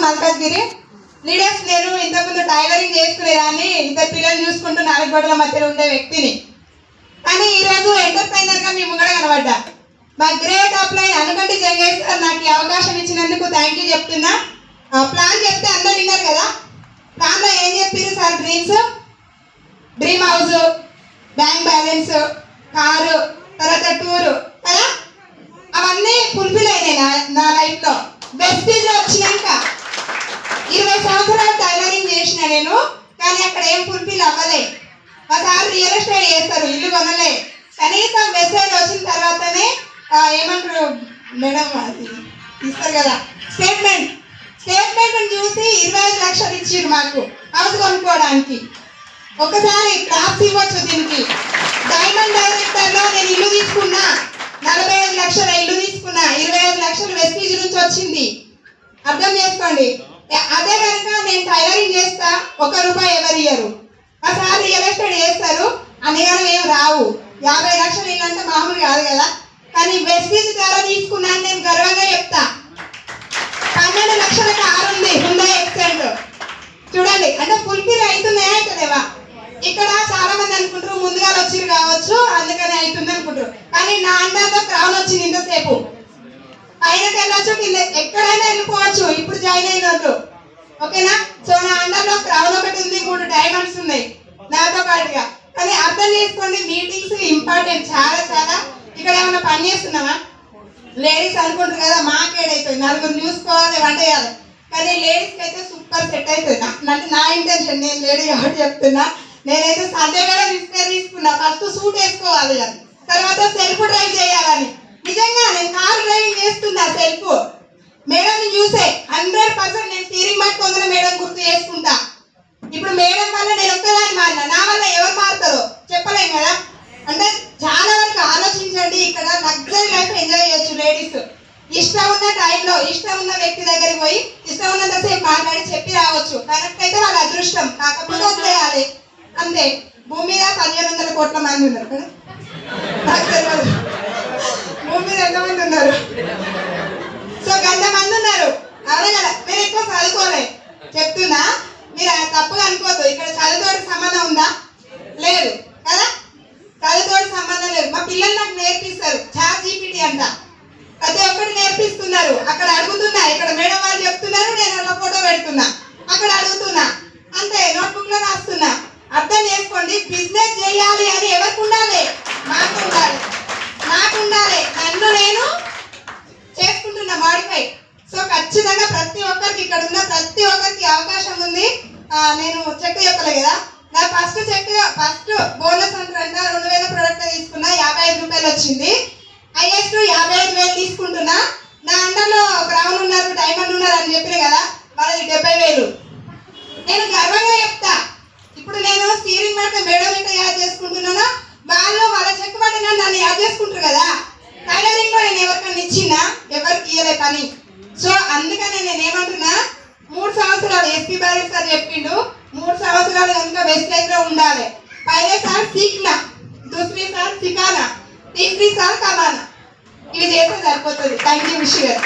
Malkajgiri. Leaders నేను ఇంతకుముందు tailoring చేసుకునేదాన్ని, ఇద్దరు పిల్లలు చూసుకుంటూ 4 గోడల మధ్యలో ఉండే వ్యక్తిని. కానీ ఈరోజు ఎంటర్ప్రైనర్గా మీ ముంగడ కనబడ్డా. మా గ్రేట్ అప్లైన్ అనుకంటి జంగేష్ సార్ నాకు ఈ అవకాశం ఇచ్చినందుకు థ్యాంక్ యూ చెప్తున్నా. ప్లాన్ చెప్తే అందరు విన్నారు కదా. ప్లాన్లో ఏం చెప్పారు sir? Dream house, bank balance, car, తర్వాత టూరు కదా, అవన్నీ ఫుల్ఫిల్ అయినాయి నా లైఫ్లో. వెస్టీజ్లో వచ్చినాక 20 సంవత్సరాలు టైలరింగ్ చేసిన నేను, కానీ అక్కడ ఏం ఫుల్ఫిల్ అవ్వలే. ఒకసారి రియల్ ఎస్టేట్ చేస్తారు, ఇల్లు కొనలే. కనీసం వెస్టేజ్ వచ్చిన తర్వాతనే ఏమంటారు మేడం, అది ఇస్తారు కదా స్టేట్మెంట్ చూసి 25 లక్షలు ఇచ్చారు మాకు హౌస్ కొనుక్కోవడానికి. ఒకసారి క్రాప్స్ ఇవ్వచ్చు దీనికి. డైమండ్ డైరెక్టర్లో నేను ఇల్లు తీసుకున్నా, 45 లక్షల ఇల్లు తీసుకున్నా, 25 లక్షలు వెస్టీజ్ నుంచి వచ్చింది. అర్థం చేసుకోండి. అదే కనుక నేను టైలరింగ్ చేస్తా, 1 రూపాయి ఎవరు ఇయ్యరు. ఒకసారి రియల్ ఎస్టేట్ చేస్తారు, అన్నిగానం ఏం రావు. 50 లక్షలు ఇల్లు అంటే మామూలు కాదు కదా. కానీ వెస్టీజ్ ద్వారా తీసుకున్నాను నేను గర్వంగా చెప్తా. 12 లక్షల కారు ఉంది, హుండా ఎక్సెంట్. చూడండి, అంటే ఫుల్ఫిల్ అవుతున్నాయా అవుతుందేవా. ఇక్కడ చాలా మంది అనుకుంటారు ముందుగా వచ్చిరు కావచ్చు అందుకని అవుతుంది అనుకుంటారు. కానీ నా అండర్లో క్రౌన్ వచ్చింది ఇంతసేపు. పైనకి వెళ్ళొచ్చు, కింద ఎక్కడైనా వెళ్ళిపోవచ్చు ఇప్పుడు జాయిన్ అయినట్టు. ఓకేనా? సో నా అండర్లో క్రౌన్ ఒకటి ఉంది, 3 డైమండ్స్ ఉన్నాయి నాతో పాటుగా. కానీ అర్థం చేసుకోండి, మీటింగ్స్ ఇంపార్టెంట్ చాలా చాలా. ఇక్కడ ఏమైనా పని చేస్తున్నామా? లేడీస్ అనుకుంటారు కదా మాకేడైతుంది, నలుగురు చూసుకోవాలి, వంట చేయాలి. కానీ లేడీస్కి అయితే సూపర్ సెట్ అవుతుంది. అంటే నా ఇంటెన్షన్, నేను లేడీ కాబట్టి చెప్తున్నా. నేనైతే సండే కూడా తీసుకున్నా. ఫస్ట్ సూట్ వేసుకోవాలి అని, తర్వాత సెల్ఫ్ డ్రైవ్ చేయాలని. నిజంగా నేను కార్ డ్రైవింగ్ చేస్తున్నా సెల్ఫ్. మేడంని చూసే 100% నేను స్టీరింగ్ పట్టుకుందా మేడం గుర్తు చేసుకుంటా. ఇప్పుడు మేడం వల్ల నేను ఒక్కదాన్ని మారినా, నా వల్ల ఎవరు మారుతారో చెప్పలేం కదా. అంటే చాలా వరకు ఆలోచించండి. ఇక్కడ లగ్జరీ లైఫ్ ఎంజాయ్ చేయొచ్చు లేడీస్. ఇష్టం ఉన్న టైంలో ఇష్టం ఉన్న వ్యక్తి దగ్గరికి పోయి ఇష్టం ఉన్నంతసేపు మాట్లాడి చెప్పి రావచ్చు. కరెక్ట్ అయితే వాళ్ళ అదృష్టం, కాకపోతే వదిలేయాలి అంతే. భూమి మీద 1500 కోట్ల మంది ఉన్నారు కదా, నాకు తెలియదు భూమి మీద ఎంతమంది ఉన్నారు. సో గంటమంది ఉన్నారు, అవునా కదా. మీరు ఎక్కువ చదువుకోలే చెప్తున్నా, మీరు తప్పుగా అనుకోవద్దు. ఇక్కడ చదువుతోటి సంబంధం ఉందా? లేదు కదా, చదువుతోటి సంబంధం లేదు. మా పిల్లలు నాకు నేర్పిస్తారు, ChatGPT అంట, ప్రతి ఒక్కటి నేర్పిస్తున్నారు. అక్కడ అడుగుతున్నా, ఇక్కడ మేడం వాళ్ళు చెప్తున్నారు, నేను అలా ఫోటో పెడుతున్నా, అక్కడ అడుగుతున్నా, అంతే. నోట్బుక్ లో రాస్తున్నా. అర్థం చేసుకోండి, బిజినెస్ చేయాలి అని ఎవరికి ఉండాలి? నాకు ఉండాలి. నన్ను నేను చేసుకుంటున్నా మాడిఫై. సో ఖచ్చితంగా ప్రతి ఒక్కరికి, ఇక్కడ ఉన్న ప్రతి ఒక్కరికి అవకాశం ఉంది. నేను చెక్ చెప్పలే కదా, నా ఫస్ట్ బోనస్ అంటారంట 2000 ప్రోడక్ట్ తీసుకున్నా, 55 రూపాయలు వచ్చింది. హైయెస్ట్ 55,000 తీసుకుంటున్నా. నా అండర్లో క్రౌన్ ఉన్నారు, డైమండ్ ఉన్నారు అని చెప్పిన కదా, వాళ్ళది 70,000. నేను గర్వంగా చెప్తా. ఇప్పుడు నేను స్టీరింగ్ మాట మేడం ఎంత యాడ్ చేసుకుంటున్నానో, వాళ్ళు వాళ్ళ చెక్ పట్టిన నన్ను యాడ్ చేసుకుంటారు కదా. టైలరింగ్ లో నేను ఎవరికైనా ఇచ్చినా ఎవరికి ఇయ్యలే పని. సో అందుకని నేను ఏమంటున్నా, 3 సంవత్సరాలు ఎస్పీ బారెట్ సార్ చెప్పిండు, 3 సంవత్సరాలు కనుక వెస్టేజ్ లో ఉండాలి. పైన సార్ సీఖ్నా, దూసరీ సార్ సిఖానా, తీసరీ సార్ కమానా. ఇవి చేస్తే సరిపోతుంది. థ్యాంక్ యూ విష్ గారు.